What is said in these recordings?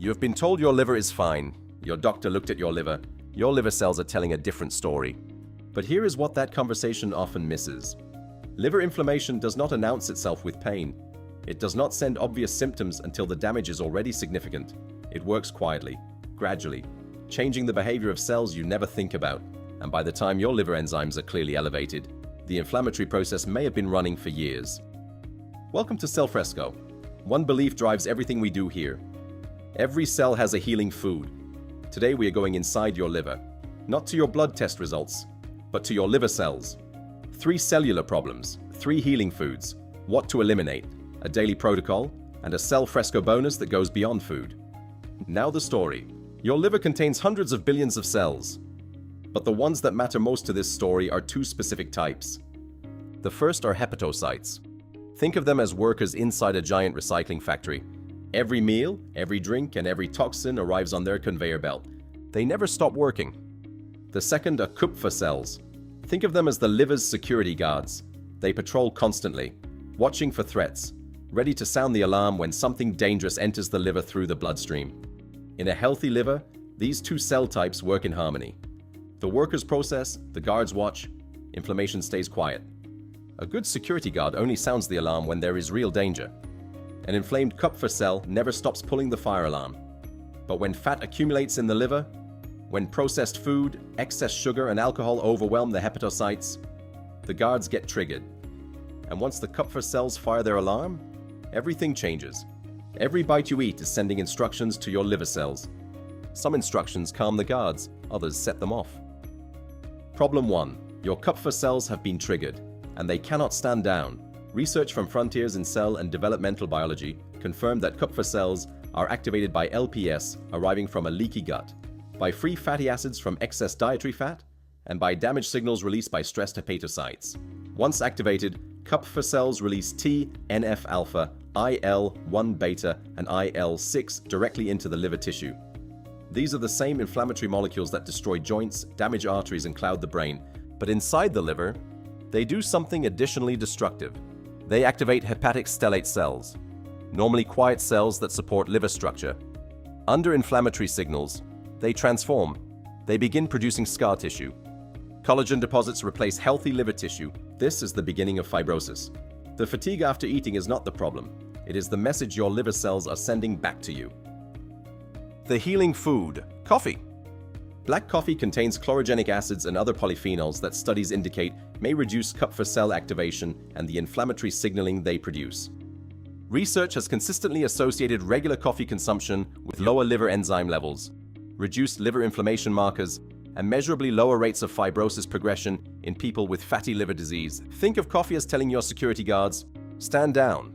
You have been told your liver is fine. Your doctor looked at your liver. Your liver cells are telling a different story. But here is what that conversation often misses. Liver inflammation does not announce itself with pain. It does not send obvious symptoms until the damage is already significant. It works quietly, gradually, changing the behavior of cells you never think about. And by the time your liver enzymes are clearly elevated, the inflammatory process may have been running for years. Welcome to Cellfresco. One belief drives everything we do here. Every cell has a healing food. Today we are going inside your liver, not to your blood test results, but to your liver cells. 3 cellular problems, 3 healing foods, what to eliminate, a daily protocol, and a Cellfresco bonus that goes beyond food. Now the story. Your liver contains hundreds of billions of cells, but the ones that matter most to this story are 2 specific types. The first are hepatocytes. Think of them as workers inside a giant recycling factory. Every meal, every drink, and every toxin arrives on their conveyor belt. They never stop working. The second are Kupfer cells. Think of them as the liver's security guards. They patrol constantly, watching for threats, ready to sound the alarm when something dangerous enters the liver through the bloodstream. In a healthy liver, these 2 cell types work in harmony. The workers process, the guards watch, inflammation stays quiet. A good security guard only sounds the alarm when there is real danger. An inflamed Kupfer cell never stops pulling the fire alarm. But when fat accumulates in the liver, when processed food, excess sugar, and alcohol overwhelm the hepatocytes, the guards get triggered. And once the Kupfer cells fire their alarm, everything changes. Every bite you eat is sending instructions to your liver cells. Some instructions calm the guards, others set them off. Problem 1. Your Kupfer cells have been triggered, and they cannot stand down. Research from Frontiers in Cell and Developmental Biology confirmed that Kupfer cells are activated by LPS arriving from a leaky gut, by free fatty acids from excess dietary fat, and by damage signals released by stressed hepatocytes. Once activated, Kupfer cells release TNF-alpha, IL-1-beta, and IL-6 directly into the liver tissue. These are the same inflammatory molecules that destroy joints, damage arteries, and cloud the brain. But inside the liver, they do something additionally destructive. They activate hepatic stellate cells, normally quiet cells that support liver structure. Under inflammatory signals, they transform. They begin producing scar tissue. Collagen deposits replace healthy liver tissue. This is the beginning of fibrosis. The fatigue after eating is not the problem. It is the message your liver cells are sending back to you. The healing food, coffee. Black coffee contains chlorogenic acids and other polyphenols that studies indicate may reduce Kupfer cell activation and the inflammatory signaling they produce. Research has consistently associated regular coffee consumption with lower liver enzyme levels, reduced liver inflammation markers, and measurably lower rates of fibrosis progression in people with fatty liver disease. Think of coffee as telling your security guards, stand down.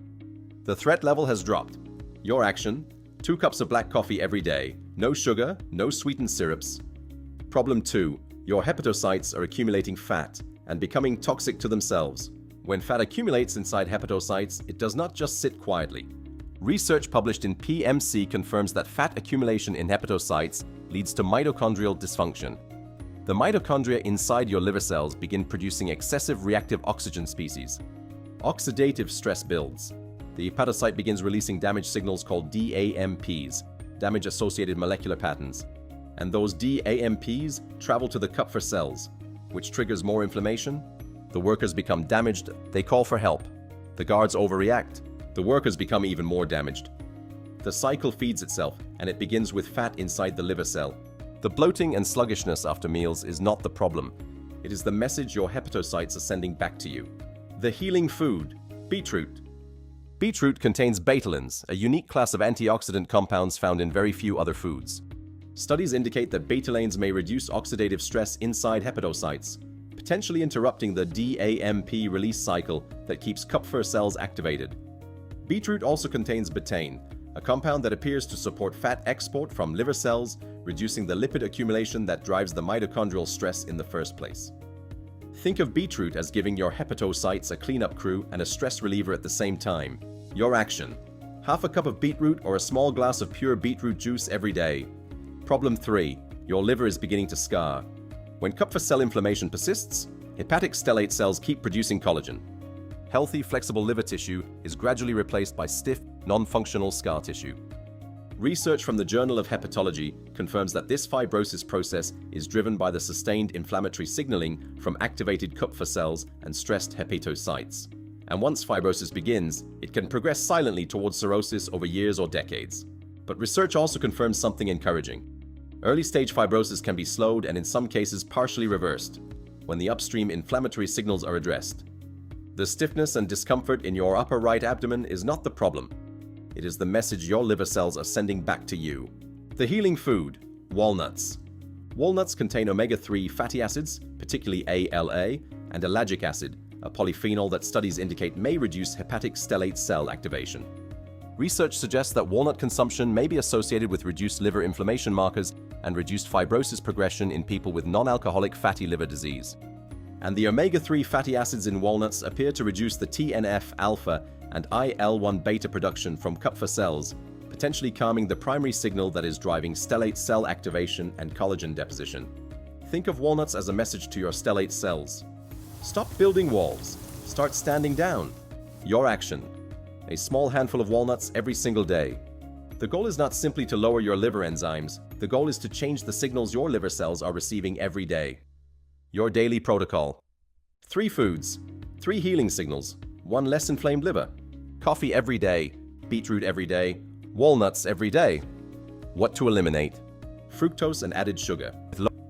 The threat level has dropped. Your action, 2 cups of black coffee every day, no sugar, no sweetened syrups. Problem 2. Your hepatocytes are accumulating fat and becoming toxic to themselves. When fat accumulates inside hepatocytes, it does not just sit quietly. Research published in PMC confirms that fat accumulation in hepatocytes leads to mitochondrial dysfunction. The mitochondria inside your liver cells begin producing excessive reactive oxygen species. Oxidative stress builds. The hepatocyte begins releasing damage signals called DAMPs, damage-associated molecular patterns. And those DAMPs travel to the Kupfer cells, which triggers more inflammation. The workers become damaged. They call for help. The guards overreact. The workers become even more damaged. The cycle feeds itself, and it begins with fat inside the liver cell. The bloating and sluggishness after meals is not the problem. It is the message your hepatocytes are sending back to you. The healing food, beetroot. Beetroot contains betalins, a unique class of antioxidant compounds found in very few other foods. Studies indicate that betalains may reduce oxidative stress inside hepatocytes, potentially interrupting the DAMP release cycle that keeps Kupfer cells activated. Beetroot also contains betaine, a compound that appears to support fat export from liver cells, reducing the lipid accumulation that drives the mitochondrial stress in the first place. Think of beetroot as giving your hepatocytes a cleanup crew and a stress reliever at the same time. Your action: half a cup of beetroot or a small glass of pure beetroot juice every day. Problem 3. Your liver is beginning to scar. When Kupfer cell inflammation persists, hepatic stellate cells keep producing collagen. Healthy, flexible liver tissue is gradually replaced by stiff, non-functional scar tissue. Research from the Journal of Hepatology confirms that this fibrosis process is driven by the sustained inflammatory signaling from activated Kupffer cells and stressed hepatocytes. And once fibrosis begins, it can progress silently towards cirrhosis over years or decades. But research also confirms something encouraging. Early-stage fibrosis can be slowed and in some cases partially reversed when the upstream inflammatory signals are addressed. The stiffness and discomfort in your upper right abdomen is not the problem. It is the message your liver cells are sending back to you. The healing food, walnuts. Walnuts contain omega-3 fatty acids, particularly ALA, and ellagic acid, a polyphenol that studies indicate may reduce hepatic stellate cell activation. Research suggests that walnut consumption may be associated with reduced liver inflammation markers and reduced fibrosis progression in people with non-alcoholic fatty liver disease. And the omega-3 fatty acids in walnuts appear to reduce the TNF-alpha and IL-1 beta production from Kupffer cells, potentially calming the primary signal that is driving stellate cell activation and collagen deposition. Think of walnuts as a message to your stellate cells. Stop building walls. Start standing down. Your action. A small handful of walnuts every single day. The goal is not simply to lower your liver enzymes. The goal is to change the signals your liver cells are receiving every day. Your daily protocol. 3 foods, 3 healing signals, 1 less inflamed liver. Coffee every day, beetroot every day, walnuts every day. What to eliminate? Fructose and added sugar.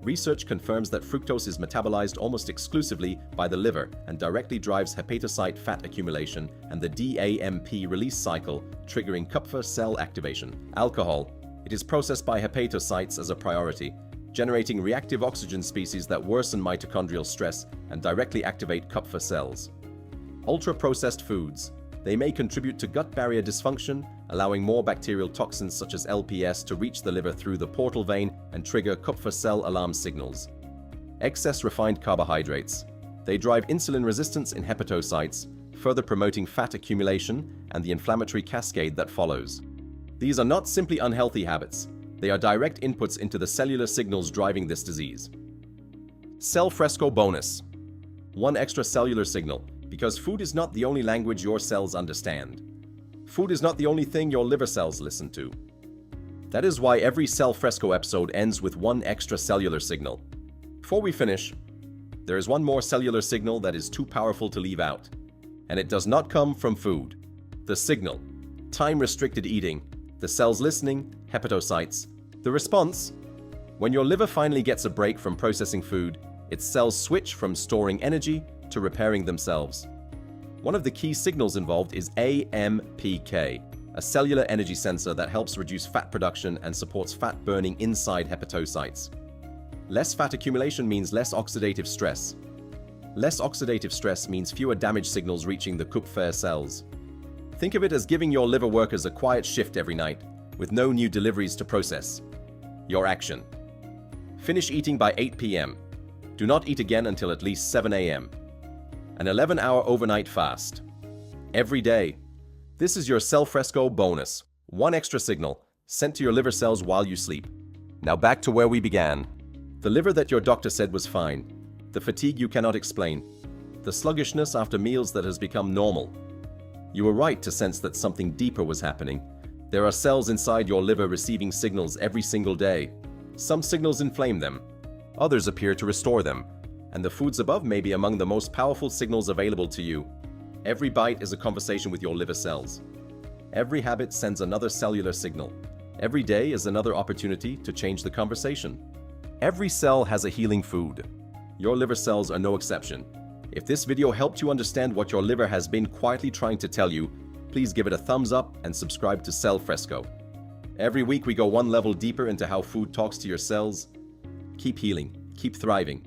Research confirms that fructose is metabolized almost exclusively by the liver and directly drives hepatocyte fat accumulation and the DAMP release cycle, triggering Kupffer cell activation. Alcohol. It is processed by hepatocytes as a priority, generating reactive oxygen species that worsen mitochondrial stress and directly activate Kupffer cells. Ultra-processed foods. They may contribute to gut barrier dysfunction, allowing more bacterial toxins such as LPS to reach the liver through the portal vein and trigger Kupffer cell alarm signals. Excess refined carbohydrates. They drive insulin resistance in hepatocytes, further promoting fat accumulation and the inflammatory cascade that follows. These are not simply unhealthy habits. They are direct inputs into the cellular signals driving this disease. Cellfresco bonus. 1 extra cellular signal, because food is not the only language your cells understand. Food is not the only thing your liver cells listen to. That is why every Cellfresco episode ends with 1 extra cellular signal. Before we finish, there is 1 more cellular signal that is too powerful to leave out. And it does not come from food. The signal. Time-restricted eating. The cells listening, hepatocytes. The response. When your liver finally gets a break from processing food, its cells switch from storing energy to repairing themselves. One of the key signals involved is AMPK, a cellular energy sensor that helps reduce fat production and supports fat burning inside hepatocytes. Less fat accumulation means less oxidative stress. Less oxidative stress means fewer damage signals reaching the Kupffer cells. Think of it as giving your liver workers a quiet shift every night, with no new deliveries to process. Your action. Finish eating by 8 p.m. Do not eat again until at least 7 a.m. An 11-hour overnight fast. Every day. This is your Cellfresco bonus. 1 extra signal, sent to your liver cells while you sleep. Now back to where we began. The liver that your doctor said was fine. The fatigue you cannot explain. The sluggishness after meals that has become normal. You were right to sense that something deeper was happening. There are cells inside your liver receiving signals every single day. Some signals inflame them. Others appear to restore them. And the foods above may be among the most powerful signals available to you. Every bite is a conversation with your liver cells. Every habit sends another cellular signal. Every day is another opportunity to change the conversation. Every cell has a healing food. Your liver cells are no exception. If this video helped you understand what your liver has been quietly trying to tell you, please give it a thumbs up and subscribe to Cellfresco. Every week we go 1 level deeper into how food talks to your cells. Keep healing, keep thriving.